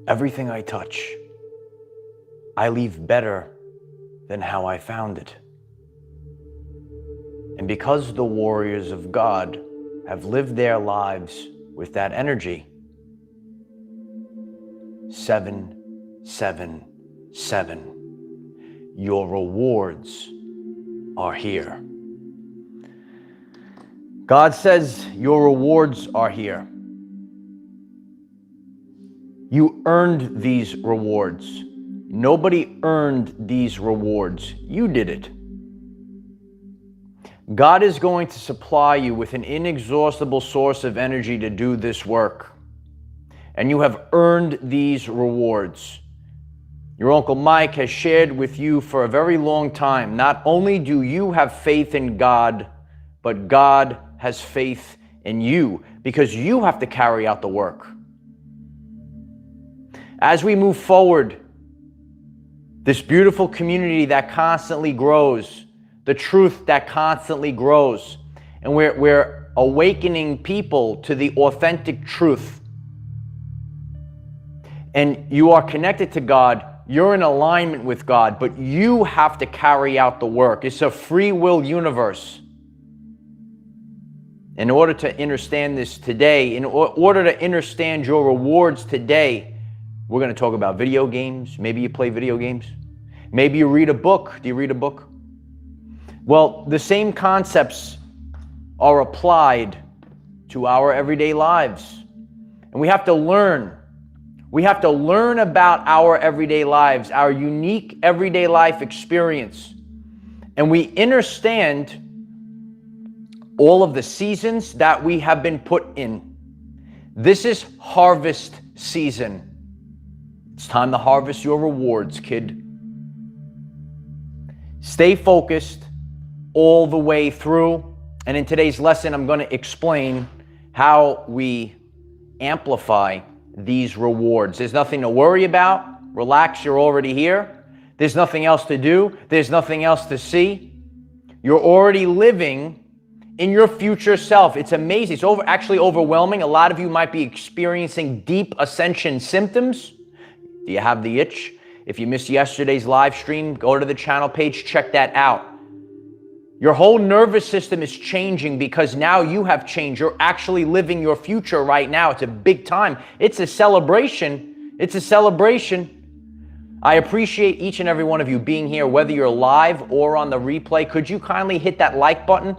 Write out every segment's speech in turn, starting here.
Everything I touch, I leave better than how I found it. And because the warriors of God have lived their lives with that energy, 777, your rewards are here. God says your rewards are here. You earned these rewards. Nobody earned these rewards. You did it. God is going to supply you with an inexhaustible source of energy to do this work. And you have earned these rewards. Your Uncle Mike has shared with you for a very long time. Not only do you have faith in God, but God has faith in you because you have to carry out the work. As we move forward, this beautiful community that constantly grows, the truth that constantly grows, and we're awakening people to the authentic truth. And you are connected to God, you're in alignment with God, but you have to carry out the work. It's a free will universe. In order to understand this today, in order to understand your rewards today, we're going to talk about video games. Maybe you play video games. Maybe you read a book. Do you read a book? Well, the same concepts are applied to our everyday lives. And we have to learn. We have to learn about our everyday lives, our unique everyday life experience. And we understand all of the seasons that we have been put in. This is harvest season. It's time to harvest your rewards, kid. Stay focused all the way through. And in today's lesson, I'm going to explain how we amplify these rewards. There's nothing to worry about. Relax, you're already here. There's nothing else to do. There's nothing else to see. You're already living in your future self. It's amazing. It's actually overwhelming. A lot of you might be experiencing deep ascension symptoms. Do you have the itch? If you missed yesterday's live stream, go to the channel page, check that out. Your whole nervous system is changing because now you have changed. You're actually living your future right now. It's a big time. It's a celebration. It's a celebration. I appreciate each and every one of you being here, whether you're live or on the replay. Could you kindly hit that like button?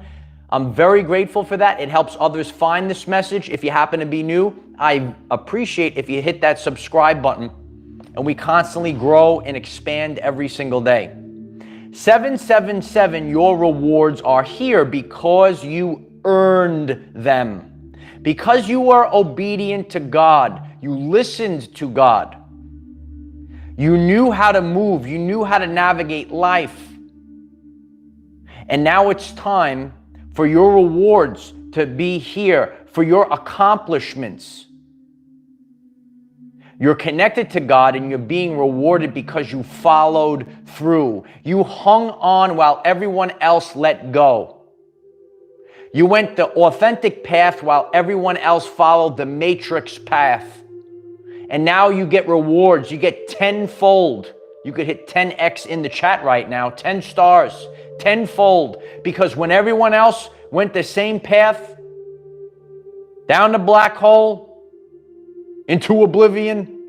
I'm very grateful for that. It helps others find this message. If you happen to be new, I appreciate if you hit that subscribe button. And we constantly grow and expand every single day. 777, your rewards are here because you earned them. Because you were obedient to God. You listened to God. You knew how to move. You knew how to navigate life. And now it's time for your rewards to be here, for your accomplishments. You're connected to God and you're being rewarded because you followed through. You hung on while everyone else let go. You went the authentic path while everyone else followed the matrix path. And now you get rewards. You get tenfold. You could hit 10x in the chat right now. 10 stars. Tenfold. Because when everyone else went the same path, down the black hole, into oblivion,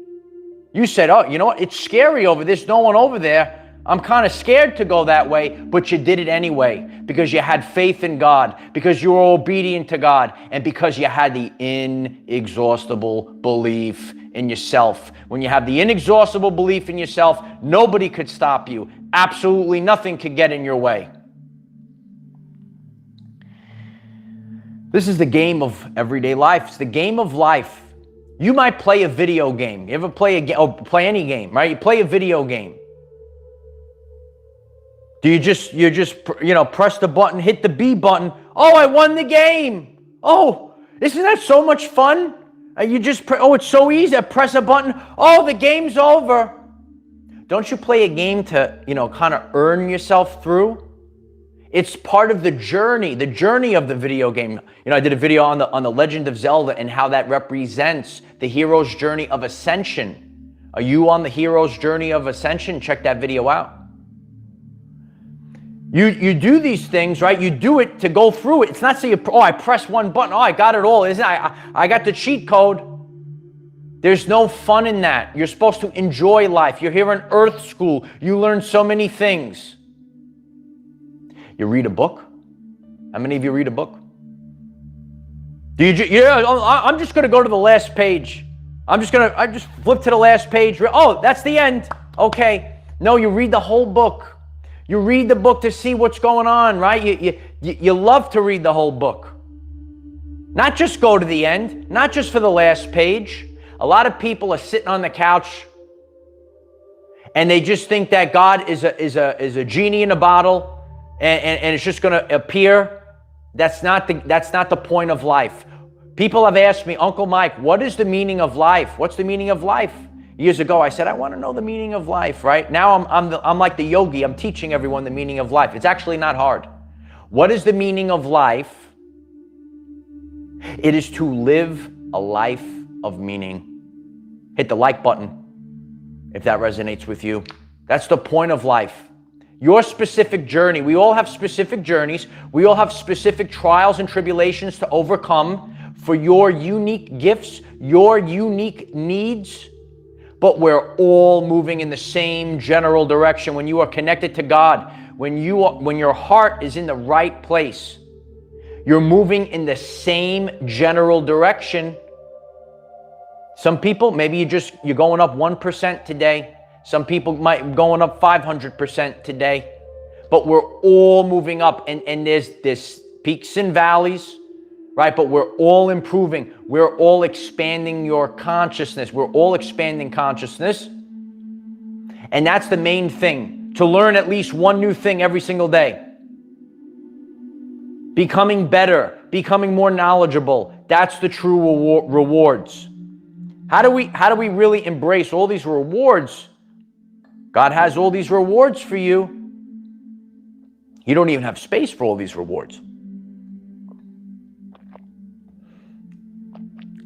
you said, oh, you know what? It's scary over there. There's no one over there. I'm kind of scared to go that way, but you did it anyway because you had faith in God, because you were obedient to God, and because you had the inexhaustible belief in yourself. When you have the inexhaustible belief in yourself, nobody could stop you. Absolutely nothing could get in your way. This is the game of everyday life. It's the game of life. You might play a video game. You ever play a game, or play any game, right? You play a video game. Do you just press the button, hit the B button? Oh, I won the game. Oh, isn't that so much fun? It's so easy. I press a button. Oh, the game's over. Don't you play a game to, kind of earn yourself through? It's part of the journey of the video game. I did a video on the Legend of Zelda and how that represents the hero's journey of ascension. Are you on the hero's journey of ascension? Check that video out. You do these things, right? You do it to go through it. It's not so I press one button. Oh, I got it all. Isn't I got the cheat code. There's no fun in that. You're supposed to enjoy life. You're here in Earth School. You learn so many things. You read a book? How many of you read a book? I'm just going to go to the last page. I just flip to the last page. Oh, that's the end. Okay. No, you read the whole book. You read the book to see what's going on, right? You love to read the whole book. Not just go to the end, not just for the last page. A lot of people are sitting on the couch and they just think that God is a genie in a bottle and it's just going to appear. That's not the point of life. People have asked me, Uncle Mike, what is the meaning of life? What's the meaning of life? Years ago, I said, I want to know the meaning of life, right? Now I'm like the yogi. I'm teaching everyone the meaning of life. It's actually not hard. What is the meaning of life? It is to live a life of meaning. Hit the like button if that resonates with you. That's the point of life. Your specific journey. We all have specific journeys. We all have specific trials and tribulations to overcome for your unique gifts, your unique needs. But we're all moving in the same general direction. When you are connected to God, when your heart is in the right place, you're moving in the same general direction. Some people, maybe you're going up 1% today. Some people might be going up 500% today. But we're all moving up, and there's this peaks and valleys, right? But we're all improving. We're all expanding your consciousness. We're all expanding consciousness. And that's the main thing, to learn at least one new thing every single day. Becoming better, becoming more knowledgeable. That's the true rewards. How do we really embrace all these rewards? God has all these rewards for you. You don't even have space for all these rewards.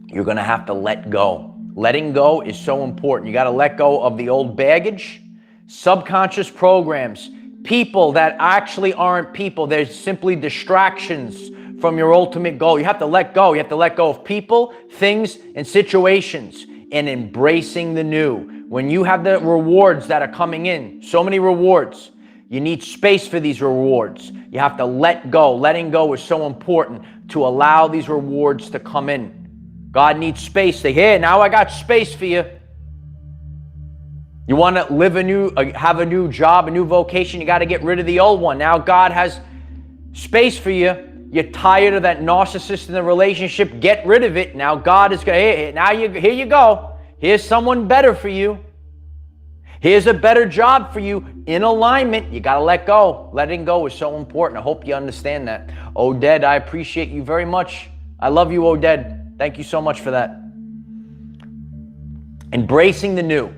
You're going to have to let go. Letting go is so important. You got to let go of the old baggage, subconscious programs, people that actually aren't people. They're simply distractions from your ultimate goal. You have to let go. You have to let go of people, things, and situations, and embracing the new. When you have the rewards that are coming in, so many rewards, you need space for these rewards. You have to let go. Letting go is so important to allow these rewards to come in. God needs space. Say, hey, now I got space for you. You want to have a new job, a new vocation, you got to get rid of the old one. Now God has space for you. You're tired of that narcissist in the relationship. Get rid of it. Now God is going, hey, here you go. Here's someone better for you. Here's a better job for you in alignment. You got to let go. Letting go is so important. I hope you understand that. Oded, I appreciate you very much. I love you, Oded. Thank you so much for that. Embracing the new.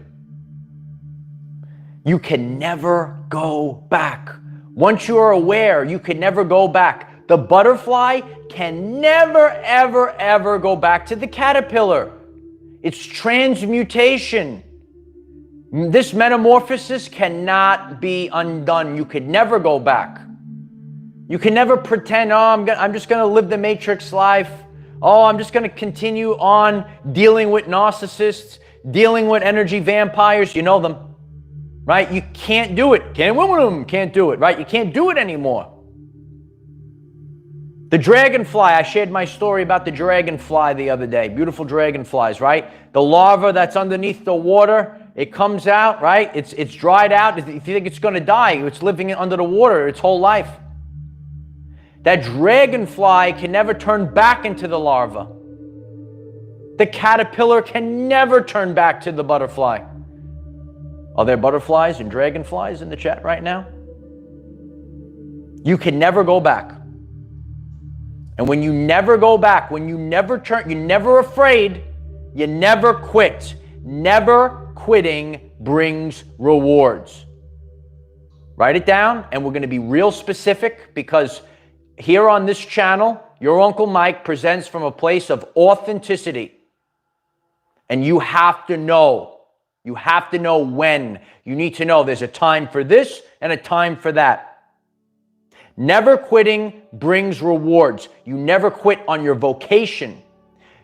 You can never go back. Once you are aware, you can never go back. The butterfly can never, ever, ever go back to the caterpillar. It's transmutation. This metamorphosis cannot be undone. You could never go back. You can never pretend, oh, I'm just going to live the matrix life. Oh, I'm just going to continue on dealing with narcissists, dealing with energy vampires. You know them, right? You can't do it. Can't do it, right? You can't do it anymore. The dragonfly, I shared my story about the dragonfly the other day. Beautiful dragonflies, right? The larva that's underneath the water, it comes out, right? It's dried out. If you think it's going to die, it's living under the water its whole life. That dragonfly can never turn back into the larva. The caterpillar can never turn back to the butterfly. Are there butterflies and dragonflies in the chat right now? You can never go back. And when you never go back, when you never turn, you're never afraid, you never quit. Never quitting brings rewards. Write it down, and we're going to be real specific, because here on this channel, your Uncle Mike presents from a place of authenticity. And you have to know You have to know when. You need to know there's a time for this and a time for that. Never quitting brings rewards. You never quit on your vocation.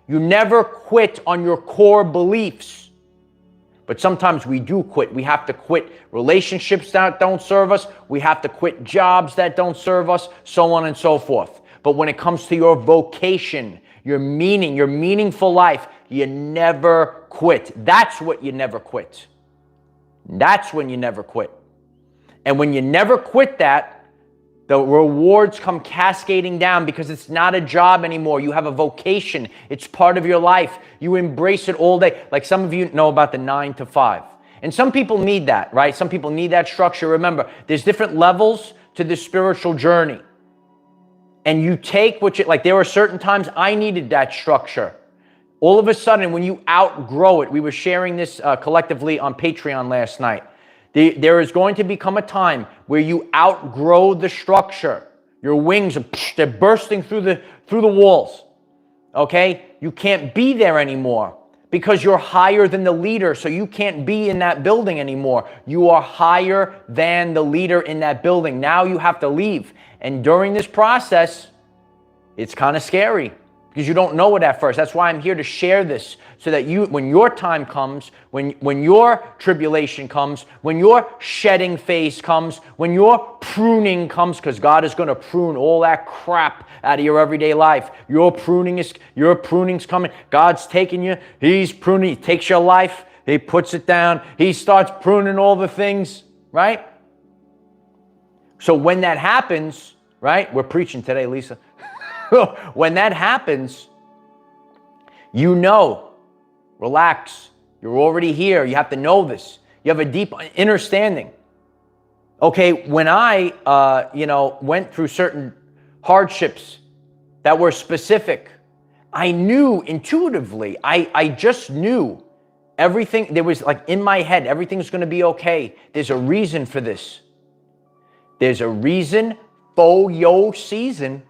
You never quit on your core beliefs. But sometimes we do quit. We have to quit relationships that don't serve us. We have to quit jobs that don't serve us, so on and so forth. But when it comes to your vocation, your meaning, your meaningful life, you never quit. That's what you never quit. That's when you never quit. And when you never quit that, the rewards come cascading down because it's not a job anymore. You have a vocation. It's part of your life. You embrace it all day. Like some of you know about the 9 to 5. And some people need that, right? Some people need that structure. Remember, there's different levels to the spiritual journey. And you take what you, like there were certain times I needed that structure. All of a sudden, when you outgrow it, we were sharing this collectively on Patreon last night. There is going to become a time where you outgrow the structure. Your wings, they're bursting through the walls. Okay? You can't be there anymore because you're higher than the leader, so you can't be in that building anymore. You are higher than the leader in that building. Now you have to leave. And during this process, it's kind of scary because you don't know it at first. That's why I'm here to share this so that you, when your time comes, when your tribulation comes, when your shedding phase comes, when your pruning comes, because God is going to prune all that crap out of your everyday life. Your pruning's coming. God's taking you. He's pruning. He takes your life. He puts it down. He starts pruning all the things, right? So when that happens, right? We're preaching today, Lisa. When that happens, you know, relax. You're already here. You have to know this. You have a deep understanding. Okay, when I, went through certain hardships that were specific, I knew intuitively. I just knew everything. There was like in my head, everything's going to be okay. There's a reason for this. There's a reason for your season.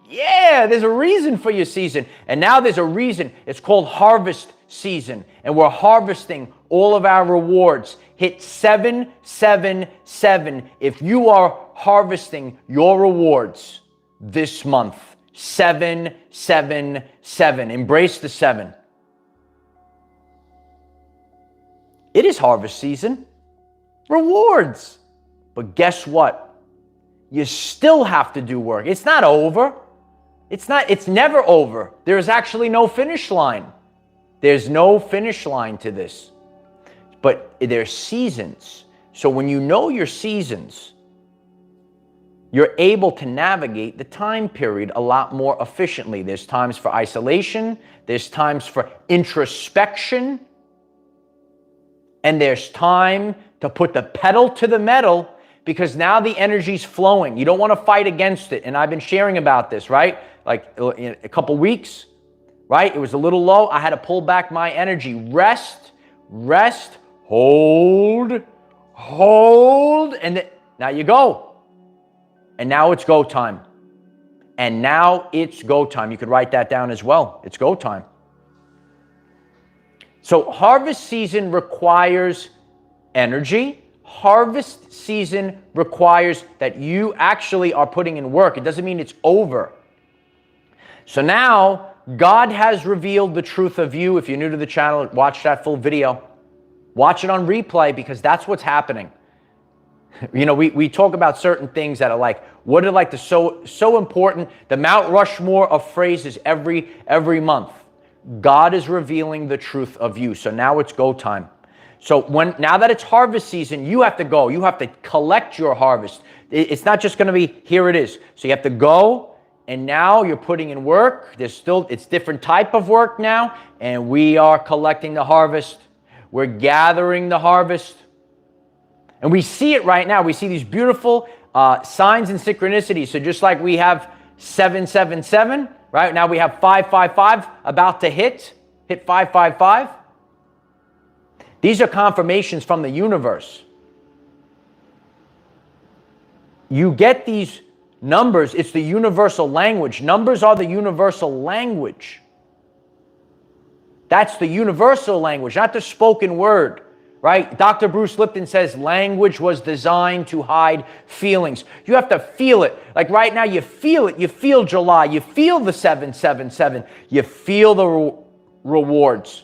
Yeah, there's a reason for your season. And now there's a reason. It's called harvest season. And we're harvesting all of our rewards. Hit 777 if you are harvesting your rewards this month. 777. Embrace the 7. It is harvest season. Rewards. But guess what? You still have to do work. It's not over. It's never over. There's actually no finish line. There's no finish line to this. But there's seasons. So when you know your seasons, you're able to navigate the time period a lot more efficiently. There's times for isolation. There's times for introspection. And there's time to put the pedal to the metal because now the energy's flowing. You don't want to fight against it. And I've been sharing about this, right? Like in a couple weeks, right? It was a little low. I had to pull back my energy. Rest, hold, and now you go. And now it's go time. And now it's go time. You could write that down as well. It's go time. So harvest season requires energy. Harvest season requires that you actually are putting in work. It doesn't mean it's over. So now God has revealed the truth of you. If you're new to the channel, watch that full video. Watch it on replay because that's what's happening. You know, we talk about certain things that are like, what are like the so important, the Mount Rushmore of phrases every month. God is revealing the truth of you. So now it's go time. So now that it's harvest season, you have to go. You have to collect your harvest. It's not just going to be, here it is. So you have to go. And now you're putting in work. It's different type of work now. And we are collecting the harvest. We're gathering the harvest. And we see it right now. We see these beautiful signs and synchronicities. So just like we have 777, right? Now we have 555 about to hit 555. These are confirmations from the universe. You get these numbers, it's the universal language. Numbers are the universal language. That's the universal language, not the spoken word. right? Dr. Bruce Lipton says language was designed to hide feelings. You have to feel it. Like right now, you feel it. You feel July. You feel the 777. You feel the rewards.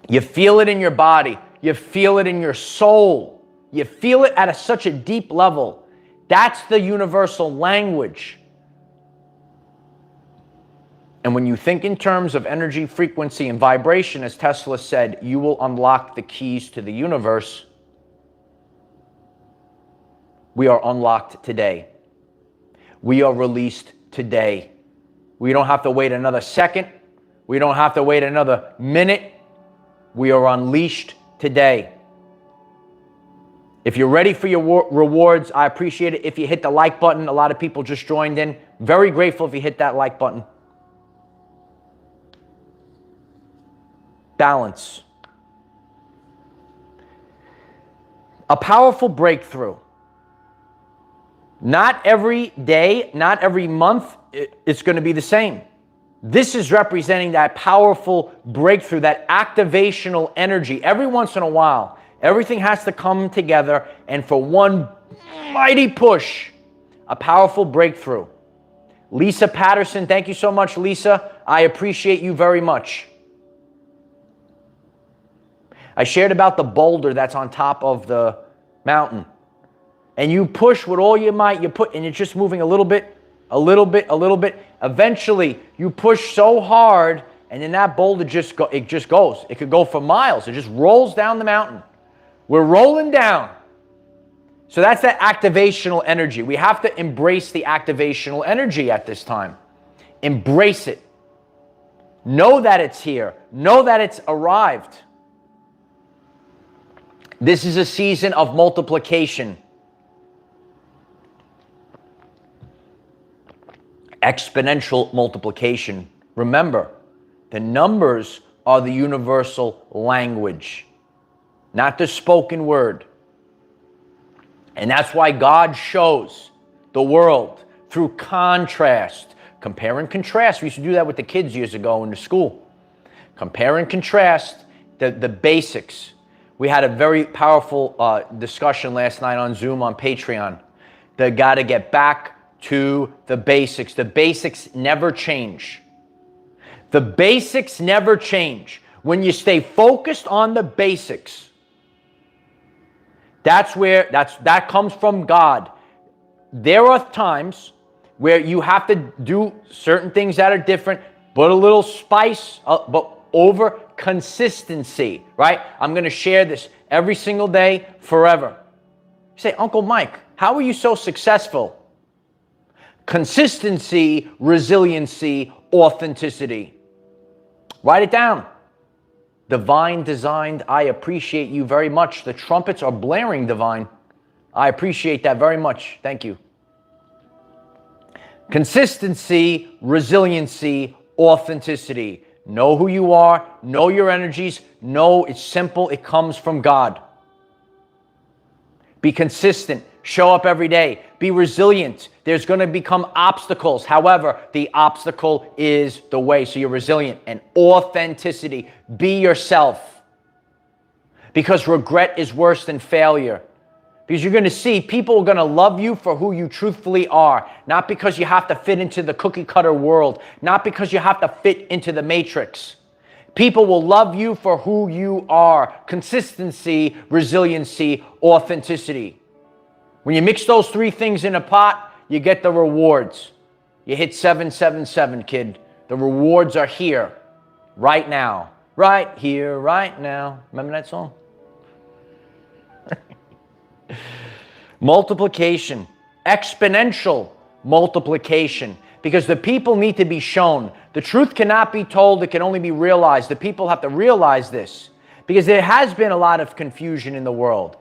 You feel it in your body. You feel it in your soul. You feel it at such a deep level. That's the universal language. And when you think in terms of energy, frequency, and vibration, as Tesla said, you will unlock the keys to the universe. We are unlocked today. We are released today. We don't have to wait another second. We don't have to wait another minute. We are unleashed today. If you're ready for your rewards, I appreciate it if you hit the like button. A lot of people just joined in. Very grateful if you hit that like button. Balance. A powerful breakthrough. Not every day, not every month, it's going to be the same. This is representing that powerful breakthrough, that activational energy. Every once in a while, everything has to come together, and for one mighty push, a powerful breakthrough. Lisa Patterson, thank you so much, Lisa. I appreciate you very much. I shared about the boulder that's on top of the mountain. And you push with all your might, and it's just moving a little bit, a little bit, a little bit. Eventually, you push so hard, and then that boulder just goes. It could go for miles. It just rolls down the mountain. We're rolling down. So that's that activational energy. We have to embrace the activational energy at this time. Embrace it. Know that it's here. Know that it's arrived. This is a season of multiplication. Exponential multiplication. Remember, the numbers are the universal language, not the spoken word. And that's why God shows the world through contrast. Compare and contrast. We used to do that with the kids years ago in the school. Compare and contrast the basics. We had a very powerful discussion last night on Zoom on Patreon. They got to get back to the basics. The basics never change. The basics never change. When you stay focused on the basics, that comes from God. There are times where you have to do certain things that are different, put a little spice, but over consistency, right? I'm going to share this every single day, forever. You say, Uncle Mike, how are you so successful? Consistency, resiliency, authenticity. Write it down. Divine designed. I appreciate you very much. The trumpets are blaring, Divine. I appreciate that very much. Thank you. Consistency, resiliency, authenticity. Know who you are. Know your energies. Know it's simple. It comes from God. Be consistent. Show up every day. Be resilient. There's going to become obstacles. However, the obstacle is the way. So you're resilient. And authenticity. Be yourself. Because regret is worse than failure. Because you're going to see people are going to love you for who you truthfully are. Not because you have to fit into the cookie cutter world. Not because you have to fit into the matrix. People will love you for who you are. Consistency, resiliency, authenticity. When you mix those three things in a pot, you get the rewards. You hit 777, kid. The rewards are here, right now. Right here, right now. Remember that song? Multiplication. Exponential multiplication. Because the people need to be shown. The truth cannot be told. It can only be realized. The people have to realize this. Because there has been a lot of confusion in the world.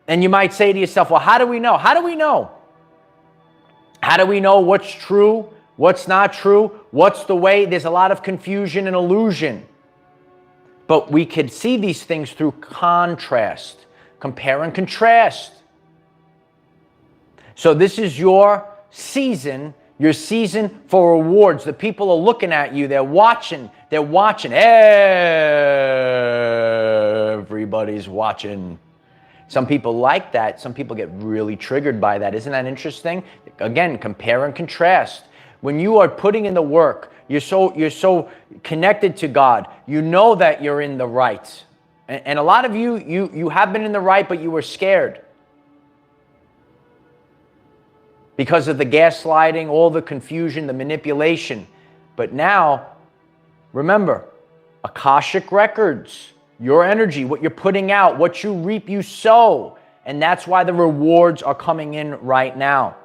And you might say to yourself, well, how do we know? How do we know? How do we know what's true, what's not true, what's the way? There's a lot of confusion and illusion. But we could see these things through contrast. Compare and contrast. So this is your season for rewards. The people are looking at you. They're watching. Every everybody's watching. Some people like that. Some people get really triggered by that. Isn't that interesting? Again, compare and contrast. When you are putting in the work, you're so connected to God. You know that you're in the right. And a lot of you have been in the right, but you were scared. Because of the gaslighting, all the confusion, the manipulation. But now, remember, Akashic records, your energy, what you're putting out, what you reap, you sow. And that's why the rewards are coming in right now.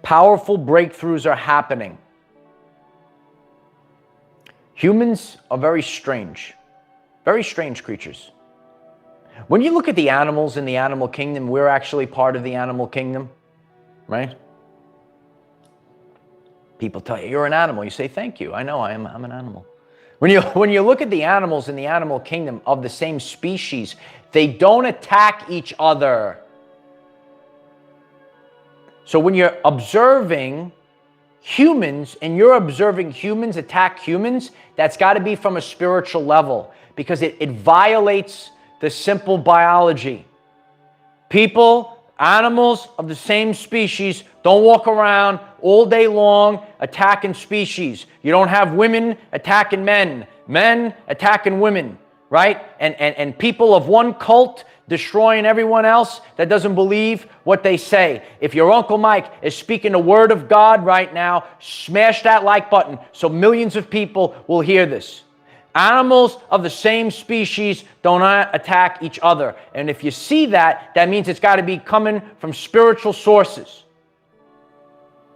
Powerful breakthroughs are happening. Humans are very strange creatures. When you look at the animals in the animal kingdom, we're actually part of the animal kingdom, right? People tell you, you're an animal. You say, thank you. I know I'm an animal. When you look at the animals in the animal kingdom of the same species, they don't attack each other. So when you're observing humans and you're observing humans attack humans, that's got to be from a spiritual level, because it violates the simple biology. People, animals of the same species don't walk around all day long attacking species. You don't have women attacking men, men attacking women, right? And people of one cult destroying everyone else that doesn't believe what they say. If your Uncle Mike is speaking the word of God right now, smash that like button so millions of people will hear this. Animals of the same species do not attack each other. And if you see that, that means it's got to be coming from spiritual sources.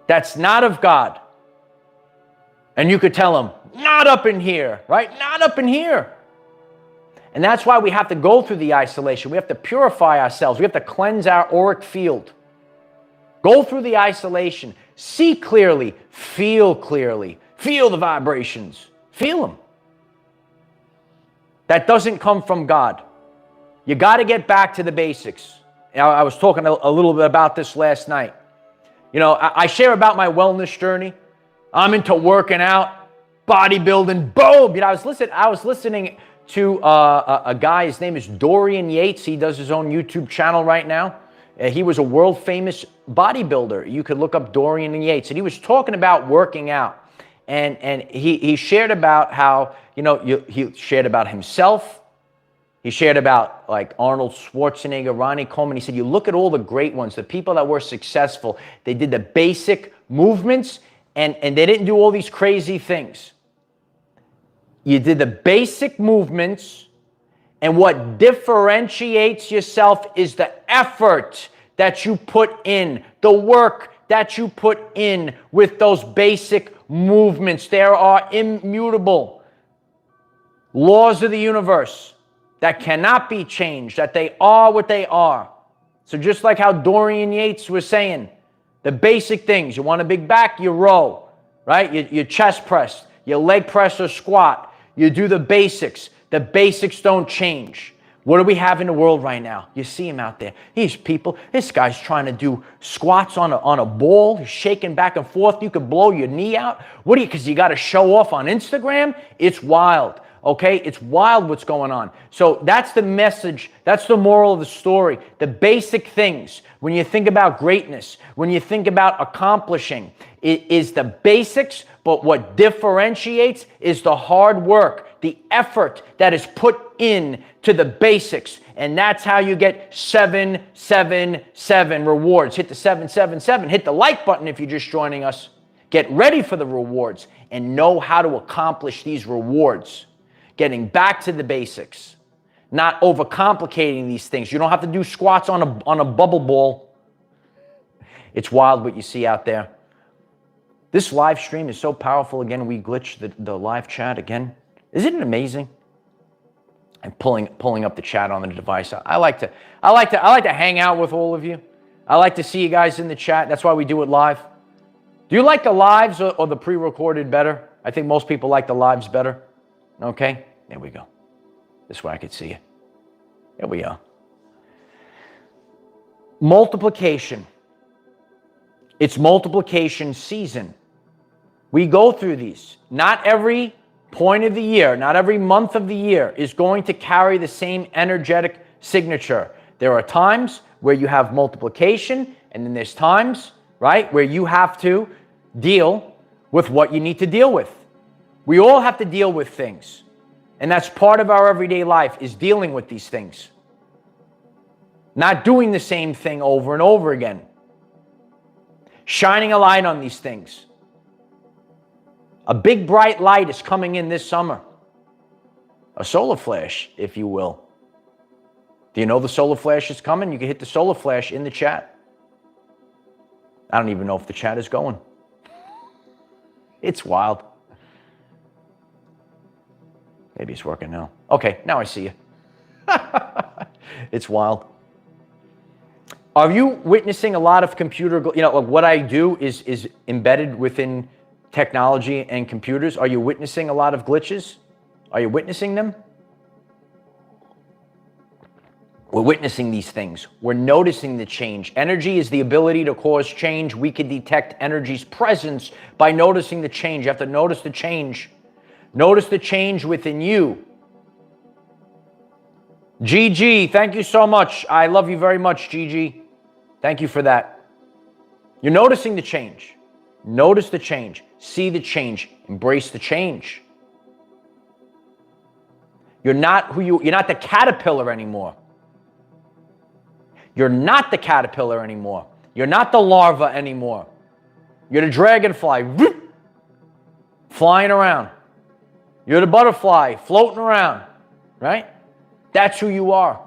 That's not of God. And you could tell them, not up in here, right? Not up in here. And that's why we have to go through the isolation. We have to purify ourselves. We have to cleanse our auric field. Go through the isolation. See clearly. Feel clearly. Feel the vibrations. Feel them. That doesn't come from God. You got to get back to the basics. I was talking a little bit about this last night. You know, I share about my wellness journey. I'm into working out, bodybuilding, boom. You know, I was listening to a guy, his name is Dorian Yates. He does his own YouTube channel right now. He was a world famous bodybuilder. You could look up Dorian Yates. And he was talking about working out. And he shared about how, you know, he shared about himself. He shared about like Arnold Schwarzenegger, Ronnie Coleman. He said, you look at all the great ones, the people that were successful, they did the basic movements and they didn't do all these crazy things. You did the basic movements, and what differentiates yourself is the effort that you put in, the work that you put in with those basic movements. There are immutable laws of the universe that cannot be changed, that they are what they are. So just like how Dorian Yates was saying, the basic things, you want a big back, you row, right? You chest press, you leg press or squat. You do the basics. The basics don't change. What do we have in the world right now? You see him out there. These people, this guy's trying to do squats on a ball. He's shaking back and forth. You could blow your knee out. What do you, because you got to show off on Instagram? It's wild. Okay? It's wild what's going on. So that's the message. That's the moral of the story. The basic things, when you think about greatness, when you think about accomplishing, it is the basics, but what differentiates is the hard work, the effort that is put in to the basics. And that's how you get 777 rewards. Hit the 777. Hit the like button if you're just joining us. Get ready for the rewards and know how to accomplish these rewards. Getting back to the basics, not overcomplicating these things. You don't have to do squats on a bubble ball. It's wild what you see out there. This live stream is so powerful. Again, we glitched the live chat again. Isn't it amazing? I'm pulling up the chat on the device. I like to hang out with all of you. I like to see you guys in the chat. That's why we do it live. Do you like the lives or the pre-recorded better? I think most people like the lives better. Okay, there we go. This way I could see you. There we are. Multiplication. It's multiplication season. We go through these. Not every point of the year, not every month of the year, is going to carry the same energetic signature. There are times where you have multiplication, and then there's times, right, where you have to deal with what you need to deal with. We all have to deal with things. And that's part of our everyday life, is dealing with these things. Not doing the same thing over and over again. Shining a light on these things. A big bright light is coming in this summer. A solar flash, if you will. Do you know the solar flash is coming? You can hit the solar flash in the chat. I don't even know if the chat is going. It's wild. Maybe it's working now. Okay, now I see you. It's wild. Are you witnessing a lot of computer, like what I do is embedded within technology and computers. Are you witnessing a lot of glitches? Are you witnessing them? We're witnessing these things. We're noticing the change. Energy is the ability to cause change. We can detect energy's presence by noticing the change. You have to notice the change. Notice the change within you. GG, thank you so much. I love you very much, GG. Thank you for that. You're noticing the change. Notice the change. See the change. Embrace the change. You're not the caterpillar anymore. You're not the caterpillar anymore. You're not the larva anymore. You're the dragonfly, whoop, flying around. You're the butterfly, floating around, right? That's who you are.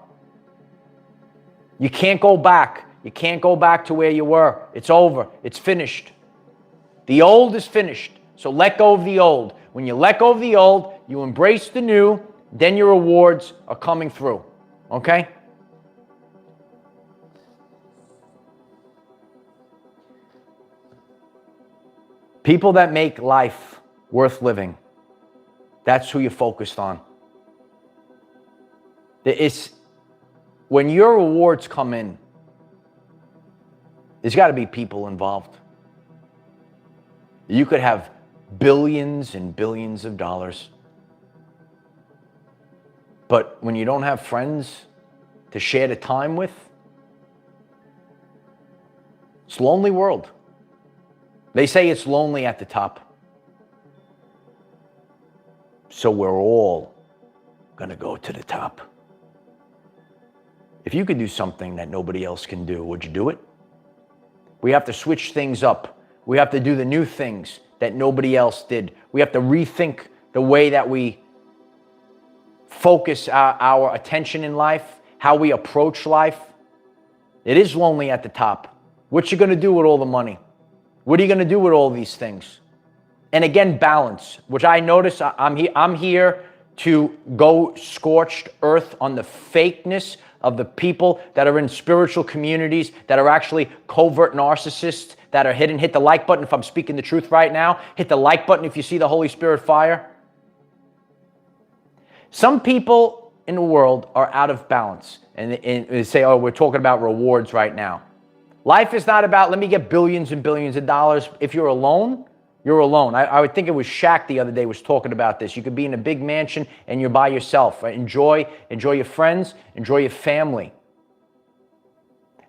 You can't go back. You can't go back to where you were. It's over. It's finished. The old is finished. So let go of the old. When you let go of the old, you embrace the new, then your rewards are coming through. Okay? People that make life worth living, that's who you're focused on. When your rewards come in, there's got to be people involved. You could have billions and billions of dollars, but when you don't have friends to share the time with, it's a lonely world. They say it's lonely at the top. So we're all going to go to the top. If you could do something that nobody else can do, would you do it? We have to switch things up. We have to do the new things that nobody else did. We have to rethink the way that we focus our attention in life, how we approach life. It is lonely at the top. What you going to do with all the money? What are you going to do with all these things? And again, balance, which I notice I'm here to go scorched earth on the fakeness of the people that are in spiritual communities that are actually covert narcissists that are hidden. Hit the like button if I'm speaking the truth right now. Hit the like button if you see the Holy Spirit fire. Some people in the world are out of balance and they say, oh, we're talking about rewards right now. Life is not about, let me get billions and billions of dollars. If you're alone, you're alone. I would think it was Shaq the other day was talking about this. You could be in a big mansion and you're by yourself. Right? Enjoy your friends, enjoy your family.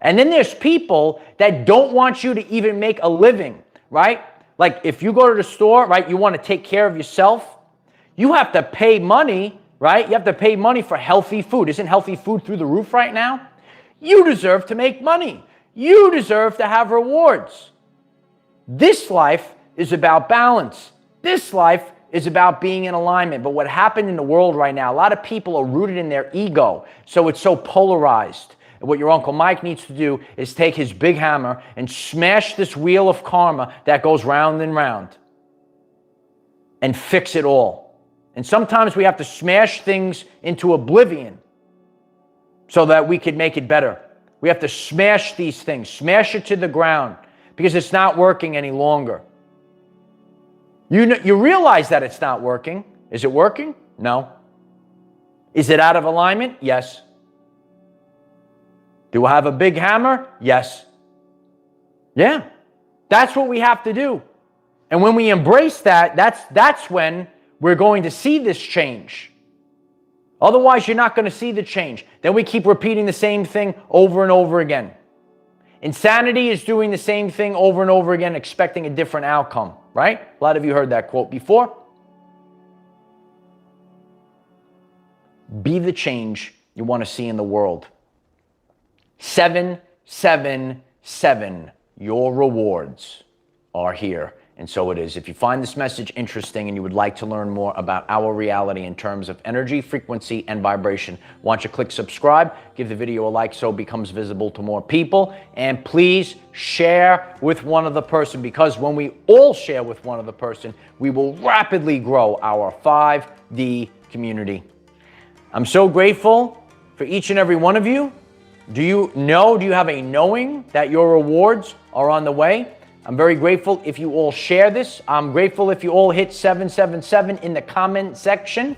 And then there's people that don't want you to even make a living, right? Like if you go to the store, right, you want to take care of yourself, you have to pay money, right? You have to pay money for healthy food. Isn't healthy food through the roof right now? You deserve to make money. You deserve to have rewards. This life is about balance. This life is about being in alignment. But what happened in the world right now, a lot of people are rooted in their ego. So it's so polarized. And what your Uncle Mike needs to do is take his big hammer and smash this wheel of karma that goes round and round and fix it all. And sometimes we have to smash things into oblivion so that we could make it better. We have to smash these things, smash it to the ground because it's not working any longer. You realize that it's not working. Is it working? No. Is it out of alignment? Yes. Do I have a big hammer? Yes. Yeah. That's what we have to do. And when we embrace that, that's when we're going to see this change. Otherwise, you're not going to see the change. Then we keep repeating the same thing over and over again. Insanity is doing the same thing over and over again, expecting a different outcome, right? A lot of you heard that quote before. Be the change you want to see in the world. 777. Your rewards are here. And so it is. If you find this message interesting and you would like to learn more about our reality in terms of energy, frequency, and vibration, why don't you click subscribe, give the video a like so it becomes visible to more people, and please share with one other person, because when we all share with one other person, we will rapidly grow our 5D community. I'm so grateful for each and every one of you. Do you have a knowing that your rewards are on the way? I'm very grateful if you all share this. I'm grateful if you all hit 777 in the comment section,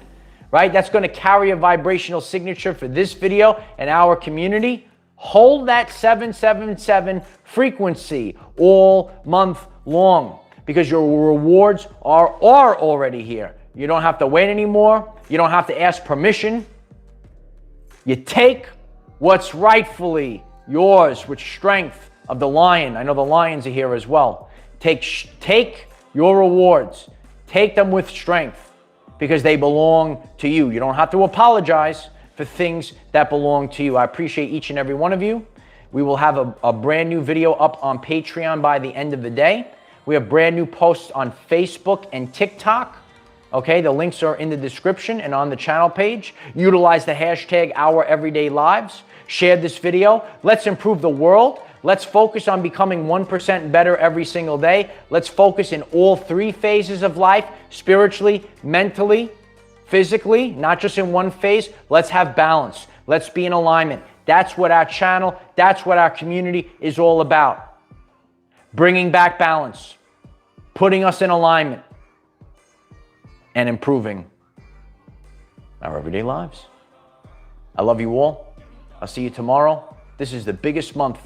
right? That's going to carry a vibrational signature for this video and our community. Hold that 777 frequency all month long, because your rewards are already here. You don't have to wait anymore. You don't have to ask permission. You take what's rightfully yours with strength of the lion. I know the lions are here as well. Take your rewards. Take them with strength, because they belong to you. You don't have to apologize for things that belong to you. I appreciate each and every one of you. We will have a brand new video up on Patreon by the end of the day. We have brand new posts on Facebook and TikTok. Okay, the links are in the description and on the channel page. Utilize the hashtag #OurEverydayLives. Share this video. Let's improve the world. Let's focus on becoming 1% better every single day. Let's focus in all three phases of life: spiritually, mentally, physically, not just in one phase. Let's have balance. Let's be in alignment. That's what our channel, that's what our community is all about. Bringing back balance, putting us in alignment, and improving our everyday lives. I love you all. I'll see you tomorrow. This is the biggest month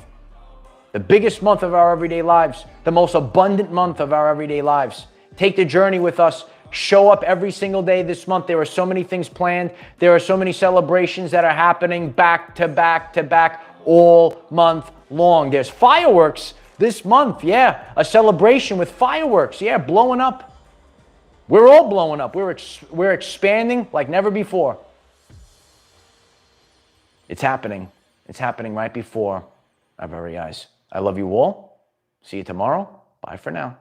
of our everyday lives, the most abundant month of our everyday lives. Take the journey with us. Show up every single day this month. There are so many things planned. There are so many celebrations that are happening back to back to back all month long. There's fireworks this month. Yeah, a celebration with fireworks. Yeah, blowing up. We're all blowing up. We're expanding like never before. It's happening. It's happening right before our very eyes. I love you all. See you tomorrow. Bye for now.